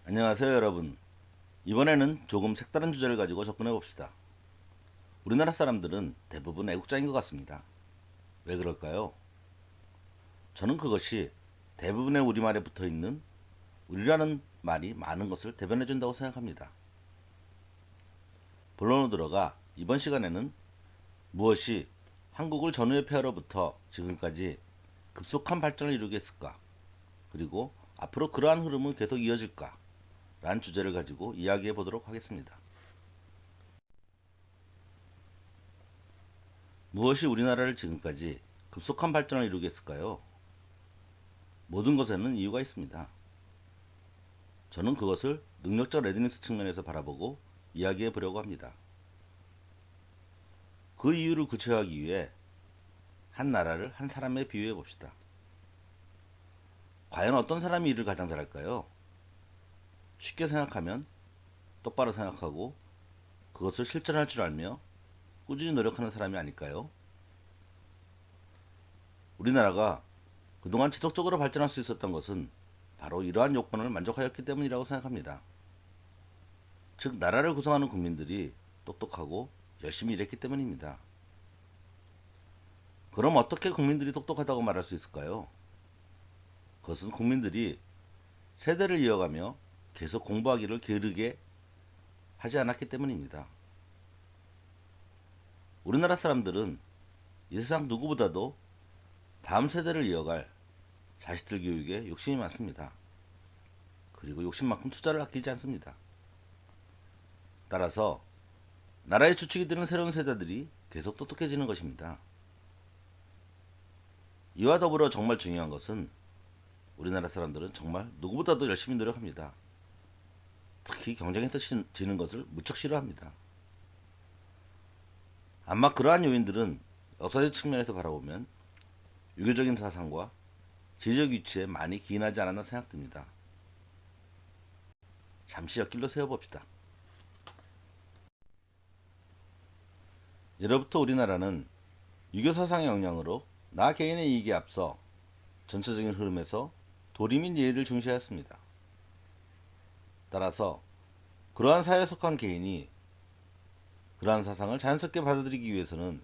안녕하세요, 여러분. 이번에는 조금 색다른 주제를 가지고 접근해 봅시다. 우리나라 사람들은 대부분 애국자인 것 같습니다. 왜 그럴까요? 저는 그것이 대부분의 우리말에 붙어 있는 우리라는 말이 많은 것을 대변해 준다고 생각합니다. 본론으로 들어가 이번 시간에는 무엇이 한국을 전후의 폐하로부터 지금까지 급속한 발전을 이루게 했을까? 그리고 앞으로 그러한 흐름은 계속 이어질까? 라는 주제를 가지고 이야기해 보도록 하겠습니다. 무엇이 우리나라를 지금까지 급속한 발전을 이루게 했을까요? 모든 것에는 이유가 있습니다. 저는 그것을 능력적 레디니스 측면에서 바라보고 이야기해 보려고 합니다. 그 이유를 구체화하기 위해 한 나라를 한 사람에 비유해 봅시다. 과연 어떤 사람이 일을 가장 잘할까요? 쉽게 생각하면 똑바로 생각하고 그것을 실천할 줄 알며 꾸준히 노력하는 사람이 아닐까요? 우리나라가 그동안 지속적으로 발전할 수 있었던 것은 바로 이러한 요건을 만족하였기 때문이라고 생각합니다. 즉, 나라를 구성하는 국민들이 똑똑하고 열심히 일했기 때문입니다. 그럼 어떻게 국민들이 똑똑하다고 말할 수 있을까요? 그것은 국민들이 세대를 이어가며 계속 공부하기를 게으르게 하지 않았기 때문입니다. 우리나라 사람들은 이 세상 누구보다도 다음 세대를 이어갈 자식들 교육에 욕심이 많습니다. 그리고 욕심만큼 투자를 아끼지 않습니다. 따라서 나라의 주축이 되는 새로운 세대들이 계속 똑똑해지는 것입니다. 이와 더불어 정말 중요한 것은 우리나라 사람들은 정말 누구보다도 열심히 노력합니다. 특히 경쟁에서 지는 것을 무척 싫어합니다. 아마 그러한 요인들은 역사적 측면에서 바라보면 유교적인 사상과 지리적 위치에 많이 기인하지 않았나 생각됩니다. 잠시 옆길로 세워봅시다. 예로부터 우리나라는 유교 사상의 영향으로 나 개인의 이익에 앞서 전체적인 흐름에서 도리 및 예의를 중시하였습니다. 따라서 그러한 사회에 속한 개인이 그러한 사상을 자연스럽게 받아들이기 위해서는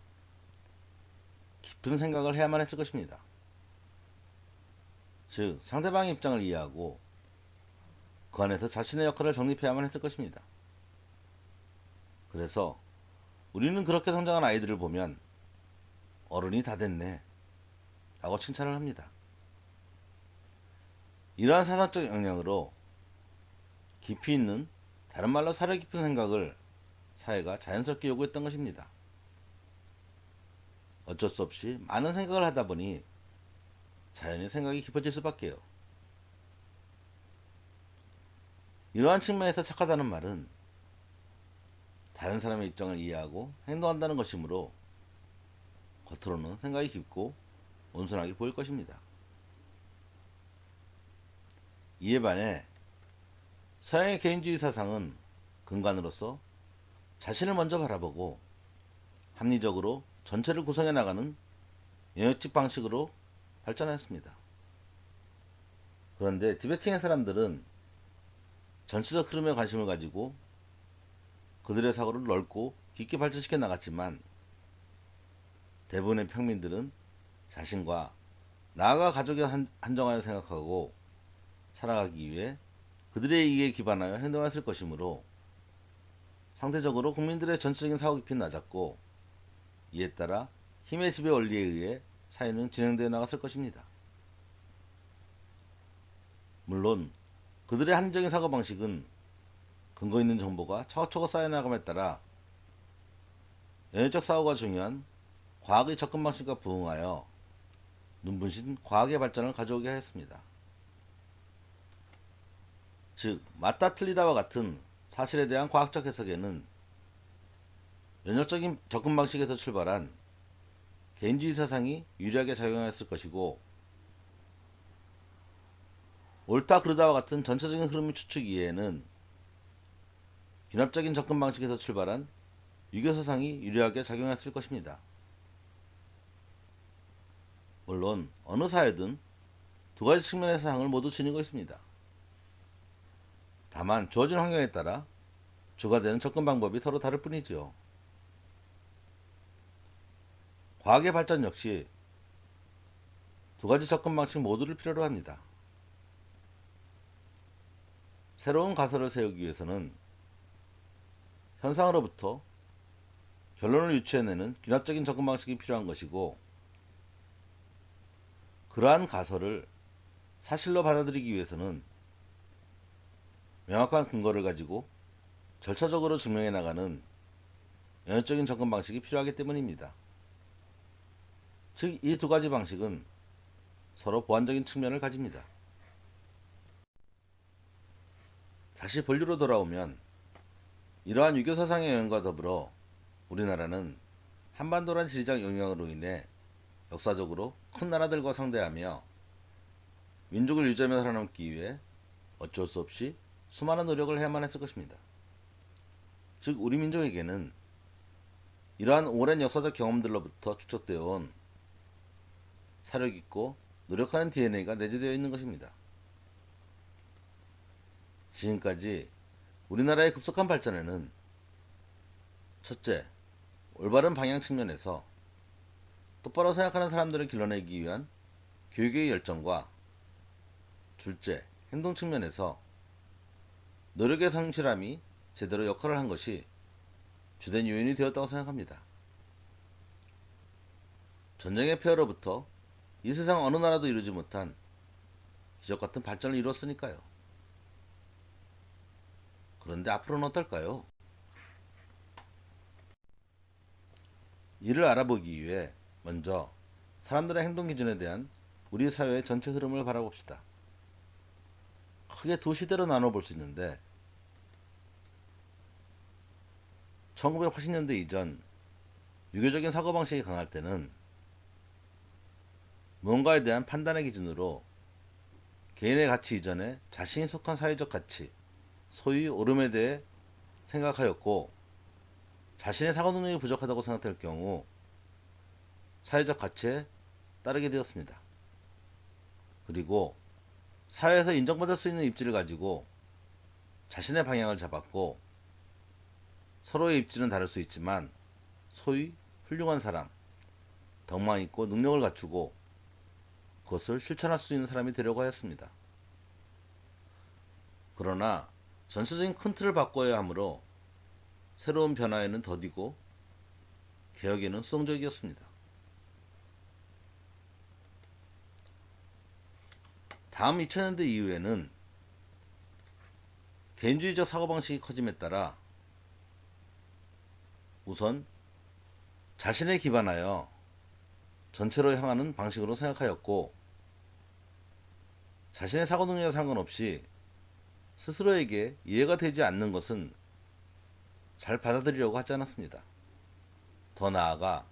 깊은 생각을 해야만 했을 것입니다. 즉, 상대방의 입장을 이해하고 그 안에서 자신의 역할을 정립해야만 했을 것입니다. 그래서 우리는 그렇게 성장한 아이들을 보면 어른이 다 됐네 라고 칭찬을 합니다. 이러한 사상적 영향으로 깊이 있는, 다른 말로 사려 깊은 생각을 사회가 자연스럽게 요구했던 것입니다. 어쩔 수 없이 많은 생각을 하다 보니 자연히 생각이 깊어질 수밖에요. 이러한 측면에서 착하다는 말은 다른 사람의 입장을 이해하고 행동한다는 것이므로 겉으로는 생각이 깊고 온순하게 보일 것입니다. 이에 반해 서양의 개인주의 사상은 근간으로서 자신을 먼저 바라보고 합리적으로 전체를 구성해 나가는 영역직 방식으로 발전했습니다. 그런데 티베트의 사람들은 전체적 흐름에 관심을 가지고 그들의 사고를 넓고 깊게 발전시켜 나갔지만 대부분의 평민들은 자신과 나아가 가족에 한정하여 생각하고 살아가기 위해 그들의 이익에 기반하여 행동했을 것이므로 상대적으로 국민들의 전체적인 사고 깊이는 낮았고 이에 따라 힘의 지배 원리에 의해 사회는 진행되어 나갔을 것입니다. 물론 그들의 합리적인 사고방식은 근거 있는 정보가 차곡차곡 쌓여나감에 따라 연역적 사고가 중요한 과학의 접근 방식과 부응하여 눈부신 과학의 발전을 가져오게 하였습니다. 즉, 맞다 틀리다와 같은 사실에 대한 과학적 해석에는 연역적인 접근 방식에서 출발한 개인주의 사상이 유리하게 작용하였을 것이고, 옳다 그르다와 같은 전체적인 흐름의 추측 이해에는 균합적인 접근 방식에서 출발한 유교 사상이 유리하게 작용했을 것입니다. 물론 어느 사회든 두 가지 측면의 사상을 모두 지니고 있습니다. 다만 주어진 환경에 따라 주가 되는 접근 방법이 서로 다를 뿐이지요. 과학의 발전 역시 두 가지 접근 방식 모두를 필요로 합니다. 새로운 가설을 세우기 위해서는 현상으로부터 결론을 유추해내는 균합적인 접근 방식이 필요한 것이고, 그러한 가설을 사실로 받아들이기 위해서는 명확한 근거를 가지고 절차적으로 증명해 나가는 연역적인 접근 방식이 필요하기 때문입니다. 즉, 이 두 가지 방식은 서로 보완적인 측면을 가집니다. 다시 본류로 돌아오면 이러한 유교 사상의 영향과 더불어 우리나라는 한반도란 지리적 영향으로 인해 역사적으로 큰 나라들과 상대하며 민족을 유지하며 살아남기 위해 어쩔 수 없이 수많은 노력을 해야만 했을 것입니다. 즉, 우리 민족에게는 이러한 오랜 역사적 경험들로부터 축적되어 온 사력 있고 노력하는 DNA가 내재되어 있는 것입니다. 지금까지 우리나라의 급속한 발전에는 첫째, 올바른 방향 측면에서 똑바로 생각하는 사람들을 길러내기 위한 교육의 열정과, 둘째, 행동 측면에서 노력의 성실함이 제대로 역할을 한 것이 주된 요인이 되었다고 생각합니다. 전쟁의 폐허로부터 이 세상 어느 나라도 이루지 못한 기적같은 발전을 이루었으니까요. 그런데 앞으로는 어떨까요? 이를 알아보기 위해 먼저 사람들의 행동 기준에 대한 우리 사회의 전체 흐름을 바라봅시다. 크게 두 시대로 나눠볼 수 있는데, 1980년대 이전 유교적인 사고방식이 강할 때는 무언가에 대한 판단의 기준으로 개인의 가치 이전에 자신이 속한 사회적 가치, 소위 옳음에 대해 생각하였고, 자신의 사고 능력이 부족하다고 생각될 경우 사회적 가치에 따르게 되었습니다. 그리고 사회에서 인정받을 수 있는 입지를 가지고 자신의 방향을 잡았고, 서로의 입지는 다를 수 있지만 소위 훌륭한 사람, 덕망 있고 능력을 갖추고 그것을 실천할 수 있는 사람이 되려고 하였습니다. 그러나 전체적인 큰 틀을 바꿔야 하므로 새로운 변화에는 더디고 개혁에는 수동적이었습니다. 다음 2000년대 이후에는 개인주의적 사고방식이 커짐에 따라 우선 자신에 기반하여 전체로 향하는 방식으로 생각하였고, 자신의 사고 능력에 상관없이 스스로에게 이해가 되지 않는 것은 잘 받아들이려고 하지 않았습니다. 더 나아가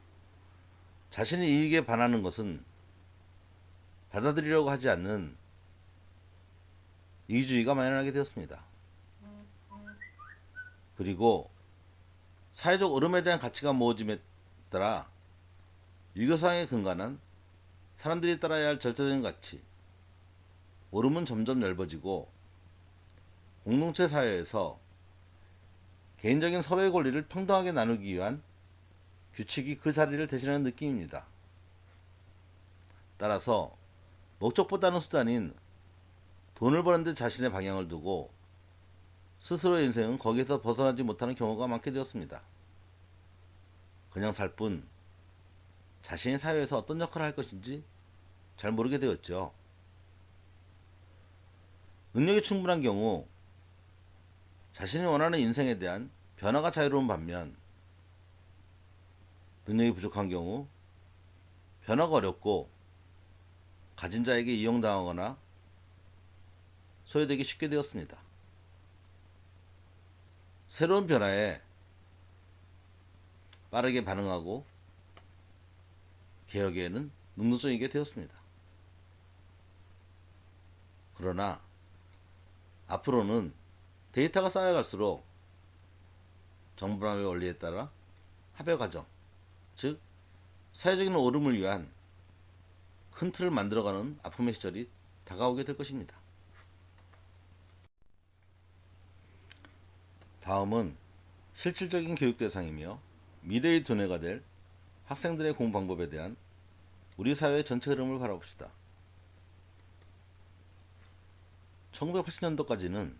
자신의 이익에 반하는 것은 받아들이려고 하지 않는 이기주의가 만연하게 되었습니다. 그리고 사회적 옳음에 대한 가치가 모아짐에 따라 유교사상에 근간한 사람들이 따라야 할 절대적인 가치, 옳음은 점점 넓어지고 공동체 사회에서 개인적인 서로의 권리를 평등하게 나누기 위한 규칙이 그 자리를 대신하는 느낌입니다. 따라서 목적보다는 수단인 돈을 버는 데 자신의 방향을 두고 스스로의 인생은 거기에서 벗어나지 못하는 경우가 많게 되었습니다. 그냥 살 뿐 자신이 사회에서 어떤 역할을 할 것인지 잘 모르게 되었죠. 능력이 충분한 경우 자신이 원하는 인생에 대한 변화가 자유로운 반면, 능력이 부족한 경우 변화가 어렵고 가진 자에게 이용당하거나 소외되기 쉽게 되었습니다. 새로운 변화에 빠르게 반응하고 개혁에는 능동적이게 되었습니다. 그러나 앞으로는 데이터가 쌓여갈수록 정보화의 원리에 따라 합의 과정, 즉 사회적인 옳음을 위한 큰 틀을 만들어가는 아픔의 시절이 다가오게 될 것입니다. 다음은 실질적인 교육 대상이며 미래의 두뇌가 될 학생들의 공부 방법에 대한 우리 사회의 전체 흐름을 바라봅시다. 1980년도까지는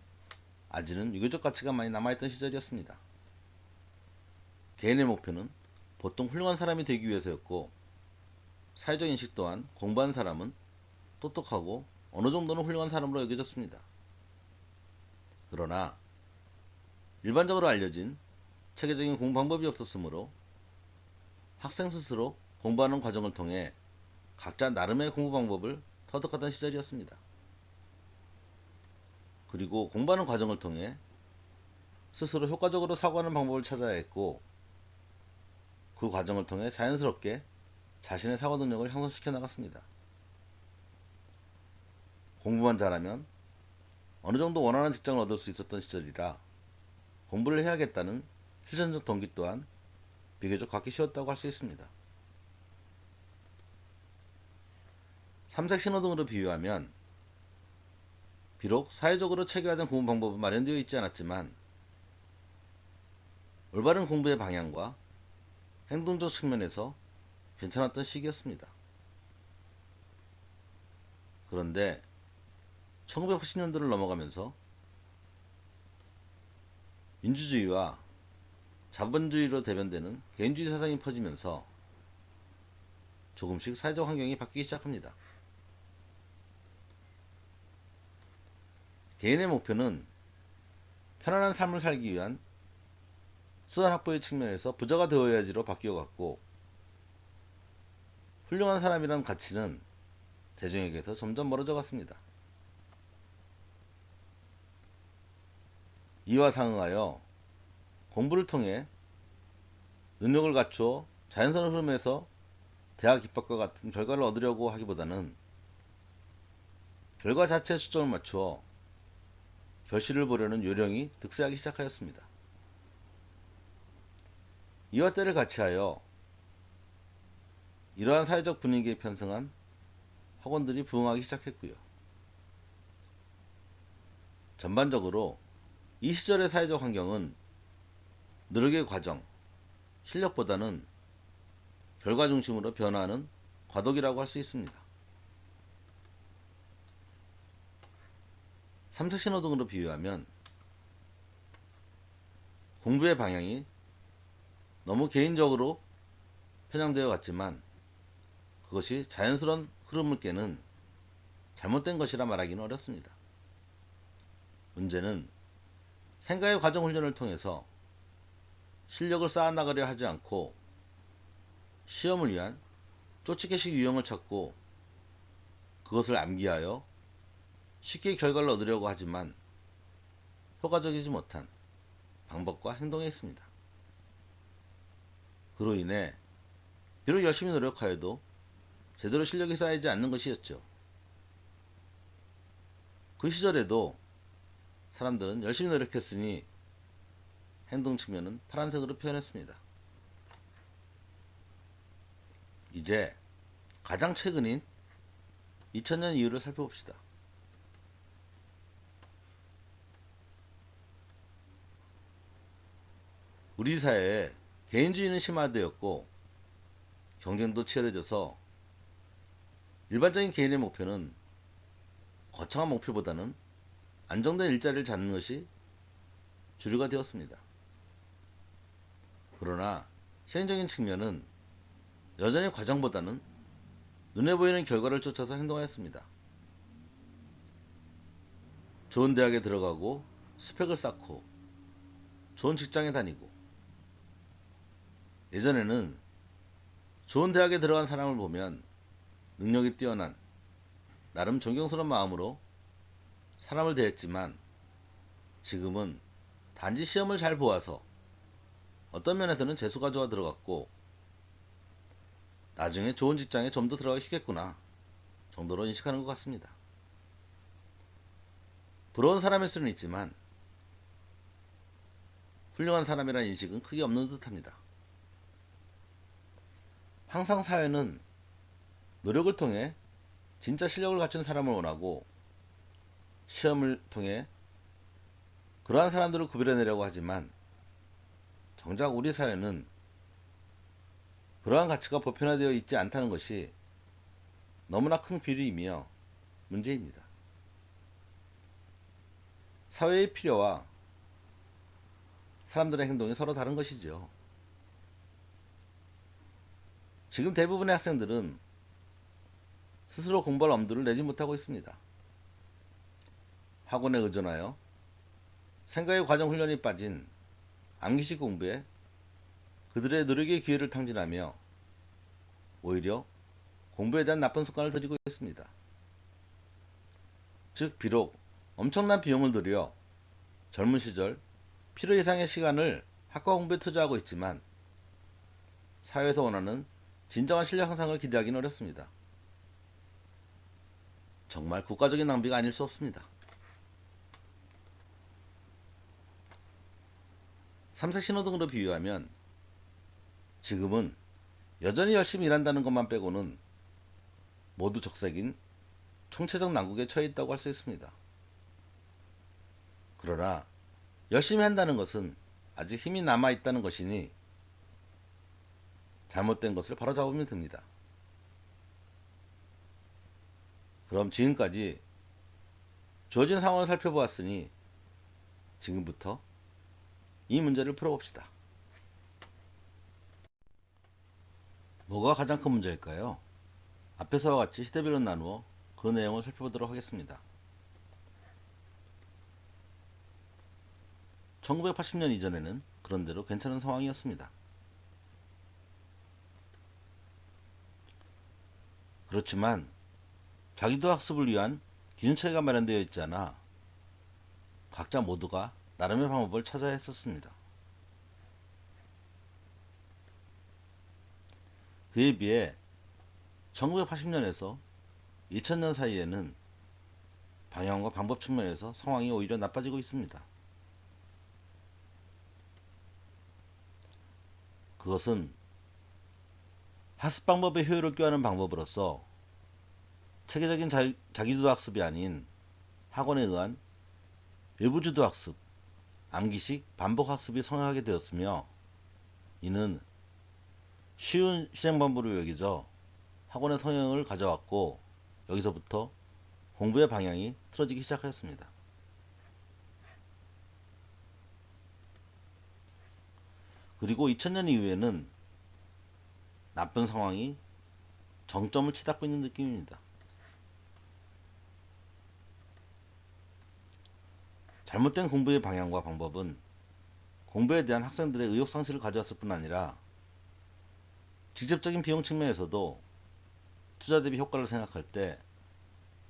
아직은 유교적 가치가 많이 남아있던 시절이었습니다. 개인의 목표는 보통 훌륭한 사람이 되기 위해서였고, 사회적 인식 또한 공부한 사람은 똑똑하고 어느 정도는 훌륭한 사람으로 여겨졌습니다. 그러나 일반적으로 알려진 체계적인 공부 방법이 없었으므로 학생 스스로 공부하는 과정을 통해 각자 나름의 공부 방법을 터득하던 시절이었습니다. 그리고 공부하는 과정을 통해 스스로 효과적으로 사고하는 방법을 찾아야 했고, 그 과정을 통해 자연스럽게 자신의 사고 능력을 향상시켜 나갔습니다. 공부만 잘하면 어느 정도 원하는 직장을 얻을 수 있었던 시절이라 공부를 해야겠다는 실천적 동기 또한 비교적 갖기 쉬웠다고 할 수 있습니다. 삼색 신호등으로 비유하면 비록 사회적으로 체계화된 공부 방법은 마련되어 있지 않았지만 올바른 공부의 방향과 행동적 측면에서 괜찮았던 시기였습니다. 그런데 1980년도를 넘어가면서 민주주의와 자본주의로 대변되는 개인주의 사상이 퍼지면서 조금씩 사회적 환경이 바뀌기 시작합니다. 개인의 목표는 편안한 삶을 살기 위한 수단 확보의 측면에서 부자가 되어야지로 바뀌어갔고, 훌륭한 사람이란 가치는 대중에게서 점점 멀어져 갔습니다. 이와 상응하여 공부를 통해 능력을 갖추어 자연스러운 흐름에서 대학 입학과 같은 결과를 얻으려고 하기보다는 결과 자체에 초점을 맞추어 결실을 보려는 요령이 득세하기 시작하였습니다. 이와 때를 같이하여 이러한 사회적 분위기에 편승한 학원들이 부흥하기 시작했고요. 전반적으로 이 시절의 사회적 환경은 노력의 과정, 실력보다는 결과 중심으로 변화하는 과도기라고 할 수 있습니다. 삼색 신호등으로 비유하면 공부의 방향이 너무 개인적으로 편향되어 갔지만 그것이 자연스러운 흐름을 깨는 잘못된 것이라 말하기는 어렵습니다. 문제는 생각의 과정 훈련을 통해서 실력을 쌓아나가려 하지 않고 시험을 위한 쪼치개식 유형을 찾고 그것을 암기하여 쉽게 결과를 얻으려고 하지만 효과적이지 못한 방법과 행동에 있습니다. 그로 인해 비록 열심히 노력하여도 제대로 실력이 쌓이지 않는 것이었죠. 그 시절에도 사람들은 열심히 노력했으니 행동 측면은 파란색으로 표현했습니다. 이제 가장 최근인 2000년 이후를 살펴봅시다. 우리 사회에 개인주의는 심화되었고 경쟁도 치열해져서 일반적인 개인의 목표는 거창한 목표보다는 안정된 일자리를 찾는 것이 주류가 되었습니다. 그러나 실행적인 측면은 여전히 과정보다는 눈에 보이는 결과를 쫓아서 행동하였습니다. 좋은 대학에 들어가고 스펙을 쌓고 좋은 직장에 다니고, 예전에는 좋은 대학에 들어간 사람을 보면 능력이 뛰어난 나름 존경스러운 마음으로 사람을 대했지만 지금은 단지 시험을 잘 보아서 어떤 면에서는 재수가 좋아 들어갔고 나중에 좋은 직장에 좀 더 들어가기 쉽겠구나 정도로 인식하는 것 같습니다. 부러운 사람일 수는 있지만 훌륭한 사람이라는 인식은 크게 없는 듯합니다. 항상 사회는 노력을 통해 진짜 실력을 갖춘 사람을 원하고 시험을 통해 그러한 사람들을 구별해내려고 하지만 정작 우리 사회는 그러한 가치가 보편화되어 있지 않다는 것이 너무나 큰 괴리이며 문제입니다. 사회의 필요와 사람들의 행동이 서로 다른 것이죠. 지금 대부분의 학생들은 스스로 공부할 엄두를 내지 못하고 있습니다. 학원에 의존하여 생각의 과정 훈련이 빠진 암기식 공부에 그들의 노력의 기회를 탕진하며 오히려 공부에 대한 나쁜 습관을 들이고 있습니다. 즉 비록 엄청난 비용을 들여 젊은 시절 필요 이상의 시간을 학과 공부에 투자하고 있지만 사회에서 원하는 진정한 실력 향상을 기대하기는 어렵습니다. 정말 국가적인 낭비가 아닐 수 없습니다. 삼색 신호등으로 비유하면 지금은 여전히 열심히 일한다는 것만 빼고는 모두 적색인 총체적 난국에 처해 있다고 할 수 있습니다. 그러나 열심히 한다는 것은 아직 힘이 남아 있다는 것이니 잘못된 것을 바로잡으면 됩니다. 그럼 지금까지 주어진 상황을 살펴보았으니 지금부터 이 문제를 풀어봅시다. 뭐가 가장 큰 문제일까요? 앞에서와 같이 시대별로 나누어 그 내용을 살펴보도록 하겠습니다. 1980년 이전에는 그런대로 괜찮은 상황이었습니다. 그렇지만 자기도 학습을 위한 기준체계가 마련되어 있지 않아 각자 모두가 나름의 방법을 찾아야 했었습니다. 그에 비해 1980년에서 2000년 사이에는 방향과 방법 측면에서 상황이 오히려 나빠지고 있습니다. 그것은 학습 방법의 효율을 꾀하는 방법으로서 체계적인 자기주도 학습이 아닌 학원에 의한 외부주도 학습, 암기식 반복 학습이 성행하게 되었으며 이는 쉬운 실행 방법으로 여겨져 학원의 성향을 가져왔고 여기서부터 공부의 방향이 틀어지기 시작하였습니다. 그리고 2000년 이후에는 나쁜 상황이 정점을 치닫고 있는 느낌입니다. 잘못된 공부의 방향과 방법은 공부에 대한 학생들의 의욕 상실을 가져왔을 뿐 아니라 직접적인 비용 측면에서도 투자 대비 효과를 생각할 때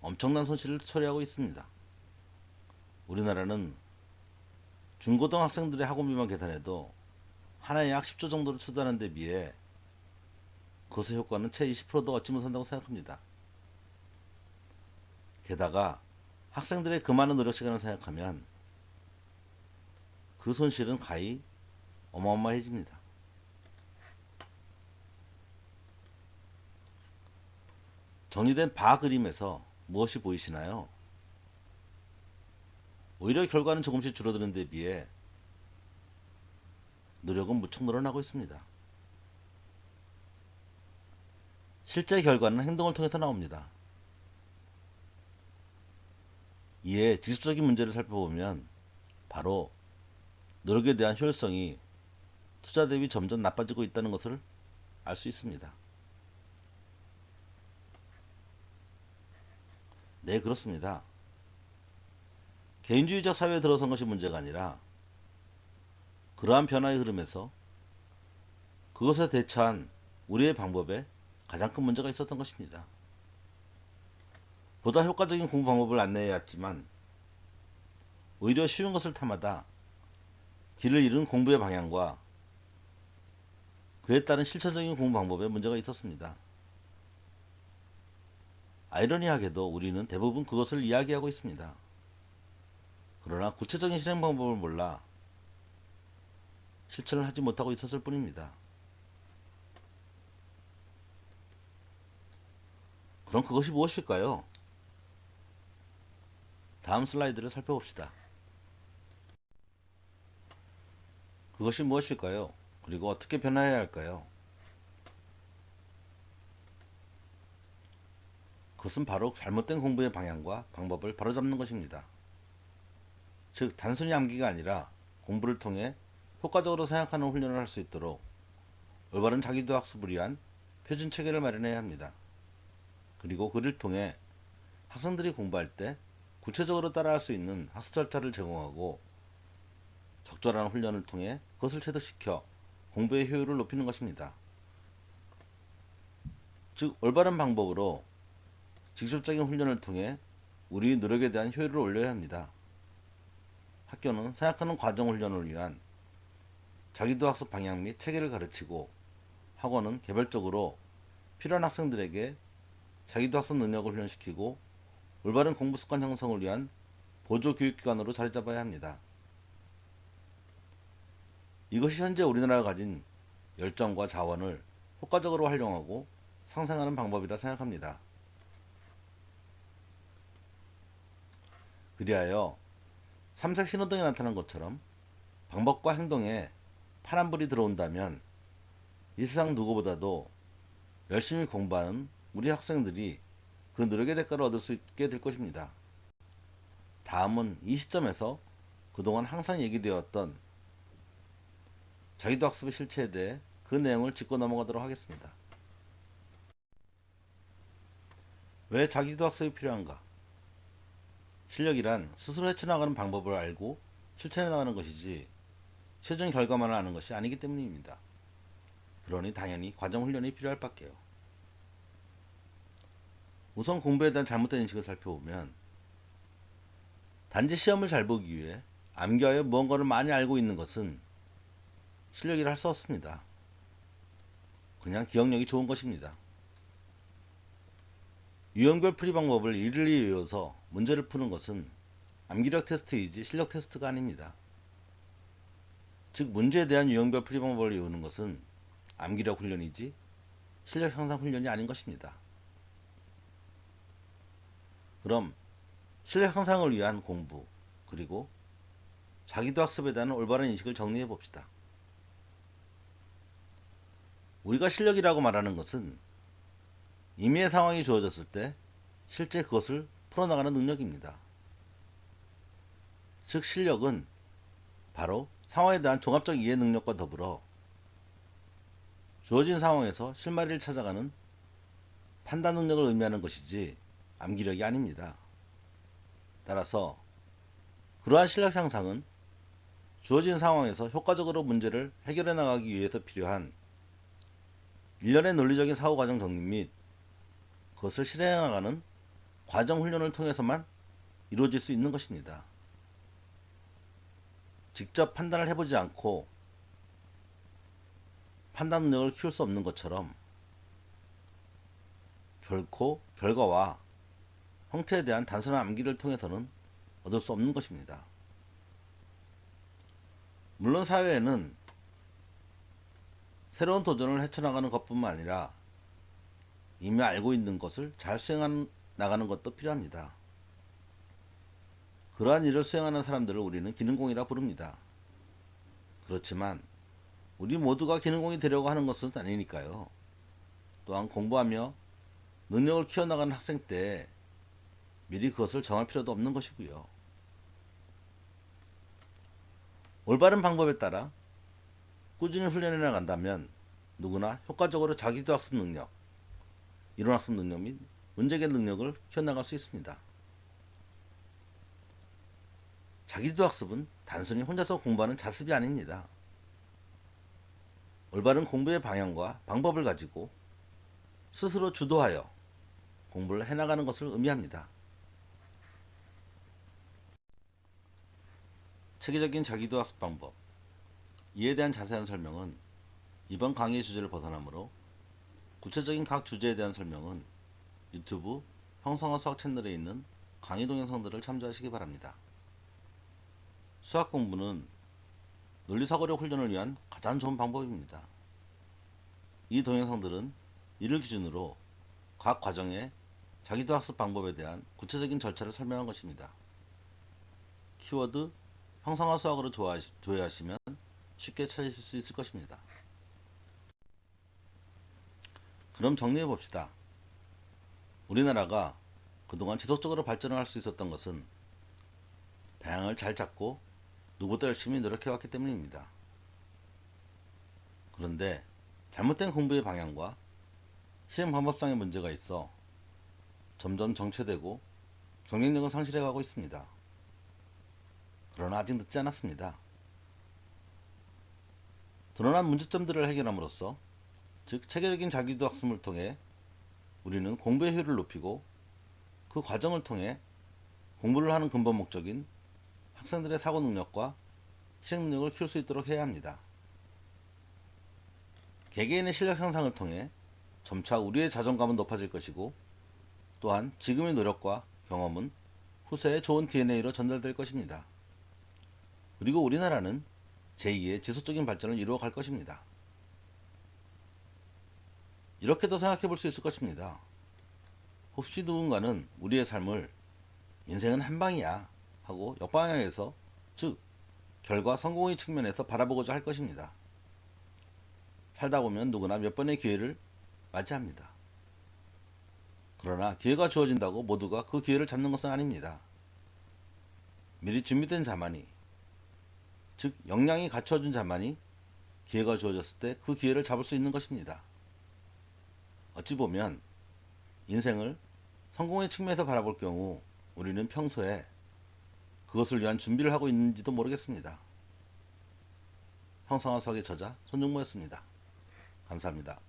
엄청난 손실을 초래하고 있습니다. 우리나라는 중고등학생들의 학원비만 계산해도 하나에 약 10조 정도를 투자하는 데 비해 그것의 효과는 채 20%도 얻지 못한다고 생각합니다. 게다가 학생들의 그 많은 노력 시간을 생각하면 그 손실은 가히 어마어마해집니다. 정리된 바 그림에서 무엇이 보이시나요? 오히려 결과는 조금씩 줄어드는 데 비해 노력은 무척 늘어나고 있습니다. 실제 결과는 행동을 통해서 나옵니다. 이에 지속적인 문제를 살펴보면 바로 노력에 대한 효율성이 투자 대비 점점 나빠지고 있다는 것을 알 수 있습니다. 네, 그렇습니다. 개인주의적 사회에 들어선 것이 문제가 아니라 그러한 변화의 흐름에서 그것에 대처한 우리의 방법에 가장 큰 문제가 있었던 것입니다. 보다 효과적인 공부 방법을 안내해야 했지만 오히려 쉬운 것을 탐하다 길을 잃은 공부의 방향과 그에 따른 실천적인 공부 방법에 문제가 있었습니다. 아이러니하게도 우리는 대부분 그것을 이야기하고 있습니다. 그러나 구체적인 실행 방법을 몰라 실천을 하지 못하고 있었을 뿐입니다. 그럼 그것이 무엇일까요? 다음 슬라이드를 살펴봅시다. 그것이 무엇일까요? 그리고 어떻게 변화해야 할까요? 그것은 바로 잘못된 공부의 방향과 방법을 바로잡는 것입니다. 즉, 단순히 암기가 아니라 공부를 통해 효과적으로 생각하는 훈련을 할 수 있도록 올바른 자기도 학습을 위한 표준 체계를 마련해야 합니다. 그리고 그를 통해 학생들이 공부할 때 구체적으로 따라할 수 있는 학습 절차를 제공하고 적절한 훈련을 통해 그것을 체득시켜 공부의 효율을 높이는 것입니다. 즉, 올바른 방법으로 직접적인 훈련을 통해 우리 노력에 대한 효율을 올려야 합니다. 학교는 생각하는 과정 훈련을 위한 자기도 학습 방향 및 체계를 가르치고 학원은 개별적으로 필요한 학생들에게 자기도 학습 능력을 훈련시키고 올바른 공부 습관 형성을 위한 보조 교육기관으로 자리 잡아야 합니다. 이것이 현재 우리나라가 가진 열정과 자원을 효과적으로 활용하고 상생하는 방법이라 생각합니다. 그리하여 삼색 신호등이 나타난 것처럼 방법과 행동에 파란불이 들어온다면 이 세상 누구보다도 열심히 공부하는 우리 학생들이 그 노력의 대가를 얻을 수 있게 될 것입니다. 다음은 이 시점에서 그동안 항상 얘기되었던 자기도 학습의 실체에 대해 그 내용을 짚고 넘어가도록 하겠습니다. 왜 자기도 학습이 필요한가? 실력이란 스스로 헤쳐나가는 방법을 알고 실천해 나가는 것이지 최종 결과만을 아는 것이 아니기 때문입니다. 그러니 당연히 과정 훈련이 필요할 밖에요. 우선 공부에 대한 잘못된 인식을 살펴보면 단지 시험을 잘 보기 위해 암기하여 무언가를 많이 알고 있는 것은 실력이라 할 수 없습니다. 그냥 기억력이 좋은 것입니다. 유형별 풀이 방법을 일일이 외워서 문제를 푸는 것은 암기력 테스트이지 실력 테스트가 아닙니다. 즉, 문제에 대한 유형별 풀이 방법을 외우는 것은 암기력 훈련이지 실력 향상 훈련이 아닌 것입니다. 그럼 실력 향상을 위한 공부, 그리고 자기도 학습에 대한 올바른 인식을 정리해 봅시다. 우리가 실력이라고 말하는 것은 임의의 상황이 주어졌을 때 실제 그것을 풀어나가는 능력입니다. 즉, 실력은 바로 상황에 대한 종합적 이해 능력과 더불어 주어진 상황에서 실마리를 찾아가는 판단 능력을 의미하는 것이지 암기력이 아닙니다. 따라서 그러한 실력 향상은 주어진 상황에서 효과적으로 문제를 해결해 나가기 위해서 필요한 일련의 논리적인 사고과정 정리 및 그것을 실행해 나가는 과정 훈련을 통해서만 이루어질 수 있는 것입니다. 직접 판단을 해보지 않고 판단 능력을 키울 수 없는 것처럼 결코 결과와 형태에 대한 단순한 암기를 통해서는 얻을 수 없는 것입니다. 물론 사회에는 새로운 도전을 헤쳐나가는 것뿐만 아니라 이미 알고 있는 것을 잘 수행해 나가는 것도 필요합니다. 그러한 일을 수행하는 사람들을 우리는 기능공이라 부릅니다. 그렇지만 우리 모두가 기능공이 되려고 하는 것은 아니니까요. 또한 공부하며 능력을 키워나가는 학생 때 미리 그것을 정할 필요도 없는 것이고요. 올바른 방법에 따라 꾸준히 훈련해 나간다면 누구나 효과적으로 자기도 학습 능력, 이론 학습 능력 및 문제개발 능력을 키워나갈 수 있습니다. 자기도 학습은 단순히 혼자서 공부하는 자습이 아닙니다. 올바른 공부의 방향과 방법을 가지고 스스로 주도하여 공부를 해나가는 것을 의미합니다. 체계적인 자기도 학습 방법, 이에 대한 자세한 설명은 이번 강의의 주제를 벗어나므로 구체적인 각 주제에 대한 설명은 유튜브 형성화 수학 채널에 있는 강의 동영상들을 참조하시기 바랍니다. 수학 공부는 논리사고력 훈련을 위한 가장 좋은 방법입니다. 이 동영상들은 이를 기준으로 각 과정의 자기도 학습 방법에 대한 구체적인 절차를 설명한 것입니다. 키워드 형성화 수학으로 조회하시면 쉽게 찾으실 수 있을 것입니다. 그럼 정리해 봅시다. 우리나라가 그동안 지속적으로 발전을 할 수 있었던 것은 방향을 잘 잡고 누구보다 열심히 노력해왔기 때문입니다. 그런데 잘못된 공부의 방향과 실행 방법상의 문제가 있어 점점 정체되고 경쟁력은 상실해가고 있습니다. 그러나 아직 늦지 않았습니다. 드러난 문제점들을 해결함으로써, 즉 체계적인 자기도 학습을 통해 우리는 공부의 효율을 높이고 그 과정을 통해 공부를 하는 근본 목적인 학생들의 사고 능력과 실행 능력을 키울 수 있도록 해야 합니다. 개개인의 실력 향상을 통해 점차 우리의 자존감은 높아질 것이고, 또한 지금의 노력과 경험은 후세에 좋은 DNA로 전달될 것입니다. 그리고 우리나라는 제2의 지속적인 발전을 이루어 갈 것입니다. 이렇게도 생각해 볼 수 있을 것입니다. 혹시 누군가는 우리의 삶을 인생은 한 방이야 하고 역방향에서, 즉 결과 성공의 측면에서 바라보고자 할 것입니다. 살다 보면 누구나 몇 번의 기회를 맞이합니다. 그러나 기회가 주어진다고 모두가 그 기회를 잡는 것은 아닙니다. 미리 준비된 자만이, 즉 역량이 갖춰진 자만이 기회가 주어졌을 때 그 기회를 잡을 수 있는 것입니다. 어찌 보면 인생을 성공의 측면에서 바라볼 경우 우리는 평소에 그것을 위한 준비를 하고 있는지도 모르겠습니다. 형성화 수학의 저자 손중모였습니다. 감사합니다.